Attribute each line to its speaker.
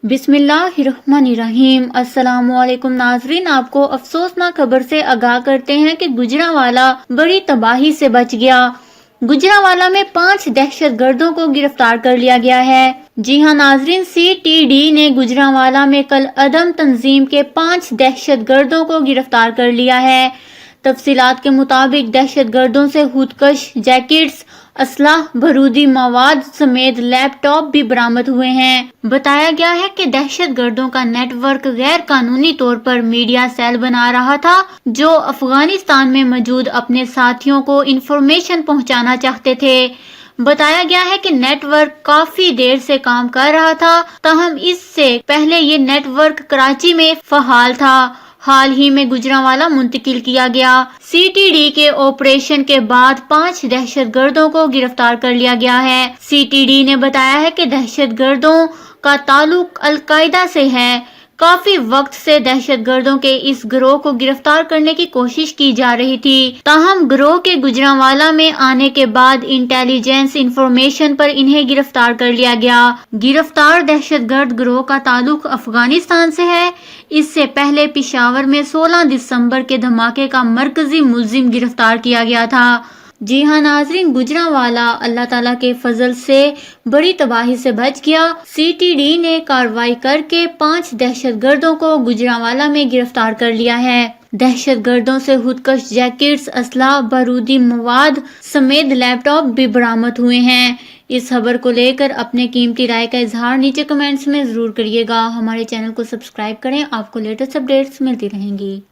Speaker 1: बिस्मिल्लाहिर्रहमानिर्रहीम। अस्सलाम वालेकुम नाजरीन, आपको अफसोसनाक खबर से आगाह करते हैं कि गुजरांवाला बड़ी तबाही से बच गया। गुजरांवाला में 5 दहशतगर्दों को गिरफ्तार कर लिया गया है। जी हां नाजरीन, CTD ने गुजरांवाला में कल अदम तंजीम के 5 दहशतगर्दों को गिरफ्तार कर लिया है। तफसीलात के मुताबिक दहशतगर्दों से खुदकश जैकेट्स, असलाह, बारूदी मवाद समेत लैपटॉप भी बरामद हुए हैं। बताया गया है कि दहशतगर्दों का नेटवर्क गैर कानूनी तौर पर मीडिया सेल बना रहा था, जो अफगानिस्तान में मौजूद अपने साथियों को इंफॉर्मेशन पहुंचाना चाहते थे। बताया गया है कि नेटवर्क काफी देर से काम कर रहा था, ताहम इससे पहले ये नेटवर्क कराची में फहाल था। हाल ही में गुजरांवाला मुंतकिल किया गया। CTD के ऑपरेशन के बाद 5 दहशतगर्दों को गिरफ्तार कर लिया गया है। CTD ने बताया है कि दहशतगर्दों का ताल्लुक अल-कायदा से है। काफी वक्त से दहशतगर्दों के इस गिरोह को गिरफ्तार करने की कोशिश की जा रही थी, ताहम गिरोह के गुजरांवाला में आने के बाद इंटेलिजेंस इंफॉर्मेशन पर इन्हें गिरफ्तार कर लिया गया। गिरफ्तार दहशतगर्द गिरोह का ताल्लुक अफगानिस्तान से है। इससे पहले पिशावर में 16 दिसंबर के धमाके का मरकजी मुलजिम गिरफ्तार किया गया था। जी हाँ नाजरीन, गुजरांवाला अल्लाह ताला के फजल से बड़ी तबाही से बच गया। CTD ने कार्रवाई करके 5 दहशतगर्दों को गुजरांवाला में गिरफ्तार कर लिया है। दहशतगर्दों से खुदकश जैकेट्स, असलाह, बारूदी मवाद समेत लैपटॉप भी बरामद हुए हैं। इस खबर को लेकर अपने कीमती राय का इजहार नीचे कमेंट्स में जरूर करिएगा। हमारे चैनल को सब्सक्राइब करें, आपको लेटेस्ट अपडेट्स मिलती रहेंगी।